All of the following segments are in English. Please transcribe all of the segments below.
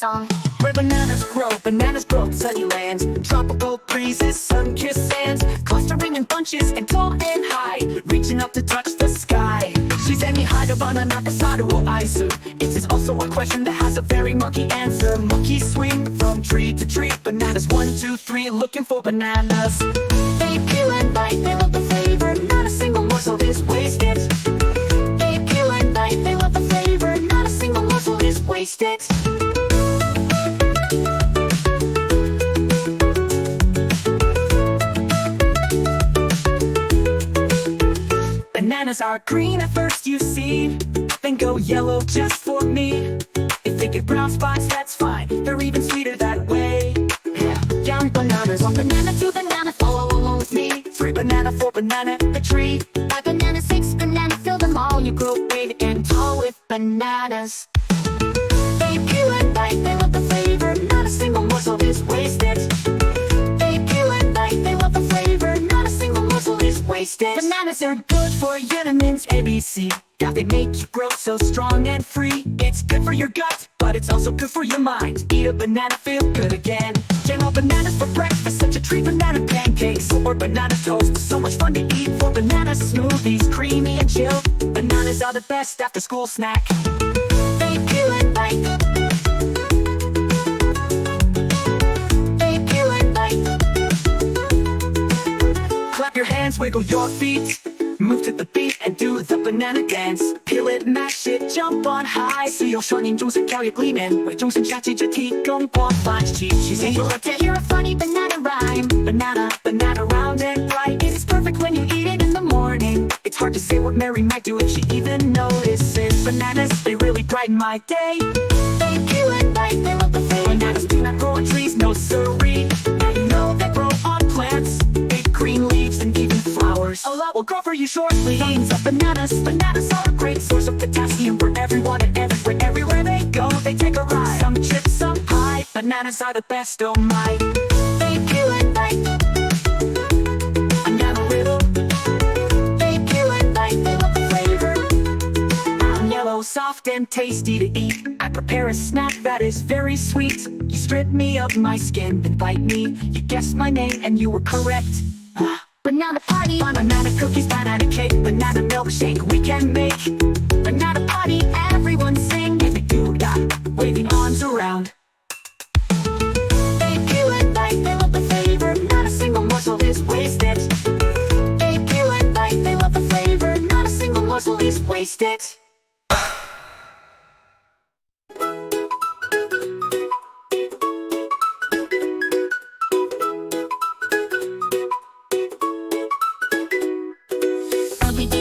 song. Where bananas grow in sunny lands. Tropical breezes, sun-kissed sands, clustering in bunches and tall and high, reaching up to touch the sky. She's any hide a banana asado aisu. It is also a question that has a very monkey answer. Monkeys swing from tree to tree. Bananas 1, 2, 3, looking for bananas. They peel and bite, they love the flavor. Not a single morsel is wasted. They peel and bite, they love the flavor. Not a single morsel is wasted. Bananas are green at first you see, then go yellow just for me. If they get brown spots, that's fine, they're even sweeter that way. Yeah, young bananas, 1 banana, 2 banana, follow along with me. 3 banana, 4 banana, a tree. 5 banana, 6 banana, fill them all. You grow big and tall with bananas. They peel and bite, they love the flavor. Not a single morsel is wasted. They peel and bite, they love the flavor. Not a single morsel is wasted. Bananas are good for vitamins ABC. Yeah, they make you grow so strong and free. It's good for your gut, but it's also good for your mind. Eat a banana, feel good again. Jam on bananas for breakfast, such a treat. Banana pancakes or banana toast, so much fun to eat. For banana smoothies, creamy and chill. Bananas are the best after school snack. They peel and bite. They peel and bite. Clap your hands, wiggle your feet. Move to the beat and do the banana dance. Peel it, mash it, jump on high. 是有双眼中是跳跃里面，为众生下记着提供广泛气息。You love to hear a funny banana rhyme. Banana, banana round and bright. It is perfect when you eat it in the morning. It's hard to say what Mary might do if she even notices. Bananas, they really brighten my day. They peel and bite, they love the flavor. Bananas do not grow on trees, no siree. Now you know they grow on plants. Big green leaves and even flowers. A lot will grow for you shortly. Tons of bananas. Bananas are a great source of potassium for everyone and everywhere. Everywhere they go, they take a ride. Some chip, some high. Bananas are the best, oh my. They peel and bite. Banana riddle. They peel and bite. They love the flavor. I'm yellow, soft and tasty to eat. I prepare a snack that is very sweet. You strip me of my skin, then bite me. You guessed my name and you were correct. Banana party, banana cookies, banana cake, banana milkshake we can make. Banana party, everyone sing, give it doo-dah, waving arms around. They peel and bite, they love the flavor. Not a single morsel is wasted. They peel and bite, they love the flavor. Not a single morsel is wasted.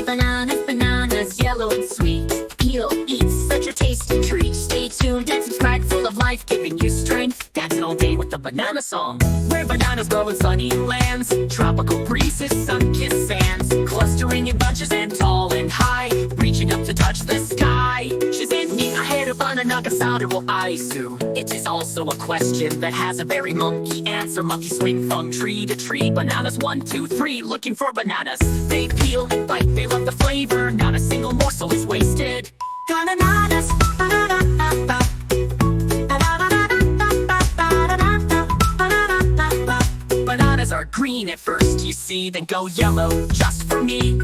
Bananas, bananas, yellow and sweet. Peel, eat, such a tasty treat. Stay tuned and subscribe, full of life, giving you strength. Dancing all day with the banana song. Where bananas grow in sunny lands. Tropical breezes, sun-kissed sands, clustering in bunches and tall and high, reaching up to touch the sky. She's in me ahead of banana asado aisu. It is also a question that has a very monkey answer. Monkey swing from tree to tree. Bananas 1, 2, 3, looking for bananas. They peel and bite, they love the flavor. Not a single morsel is wasted. Bananas, bananas are green at first you see, then go yellow just for me.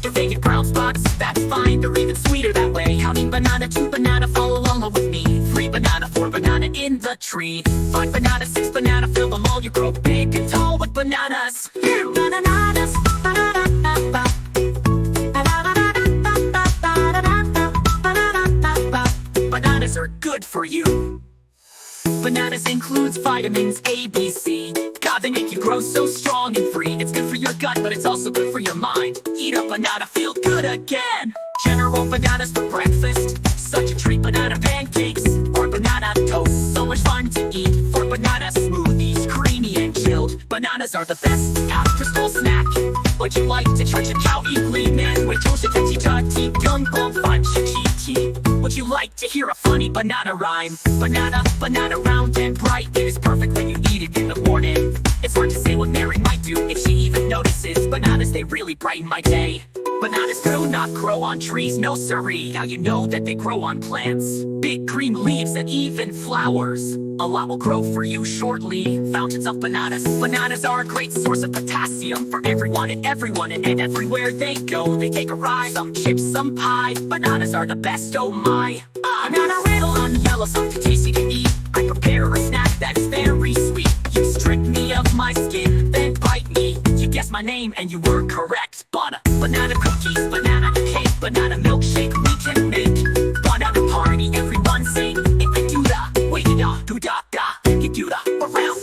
If they get brown spots, that's fine, they're even sweeter that way. Counting banana, 2 banana, follow along with me. 3 banana, 4 banana in the tree. 5 banana, 6 banana, fill them all. You grow big and tall with bananas. Bananas, bananas are good for you. Bananas includes vitamins A, B, C. God, they make you grow so strong and free. It's good for your gut, but it's also good for your mind. Eat a banana, feel good again. General bananas for breakfast, such a treat. Banana pancakes or banana toast, so much fun to eat. For banana smoothies, creamy and chilled. Bananas are the best after school snack. Would you like to try chow eat man with toast and tea gung bong fun chi. Would you like to hear a funny banana rhyme? Banana, banana round and bright. It is perfect when you eat it in the morning. It's hard to say what Mary might do if she even notices bananas, they really brighten my day. Bananas do not grow on trees, no siree. Now you know that they grow on plants. Big green leaves and even flowers. A lot will grow for you shortly. Fountains of bananas. Bananas are a great source of potassium for everyone and everywhere they go. They take a ride, some chips, some pie. Bananas are the best, oh my. Banana riddle on yellow, something tasty to eat. I prepare a snack that is very sweet. You strip me of my skin, then bite me. You guessed my name and you were correct. Banana cookies, banana cake, banana milkshake we can make. Banana party, everyone sing. If I do da, we do da da, you do da around.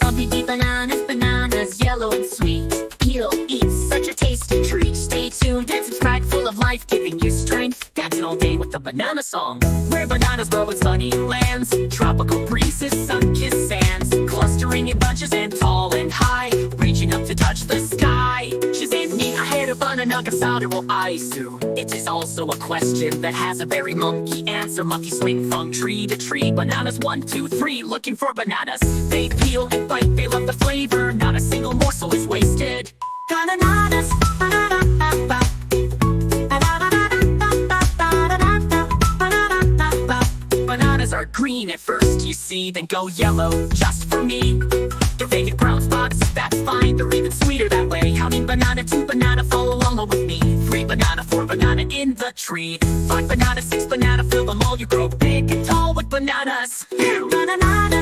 Bumpy bananas, bananas, yellow and sweet. You'll eat such a tasty treat. Stay tuned and subscribe, full of life, giving you strength. Dancing all day with the banana song. Where bananas grow in sunny lands. Tropical breezes, sun-kissed sands. Clustering in bunches and tall and high. Reaching up to touch the sky. Shazam me, I had a banana casado or isu. It is also a question that has a very monkey answer. Monkey swing from tree to tree. Bananas 1, 2, 3, looking for bananas. They peel and bite, they love the flavor. Not a single morsel is wasted. Bananas, bananas are green at first, you see, then go yellow, just for me. If they get brown spots, that's fine, they're even sweeter that way. Counting banana, 2 banana, follow along with me. 3 banana, 4 banana in the tree. 5 banana, 6 banana, fill them all, you grow big and tall with bananas. Bananas.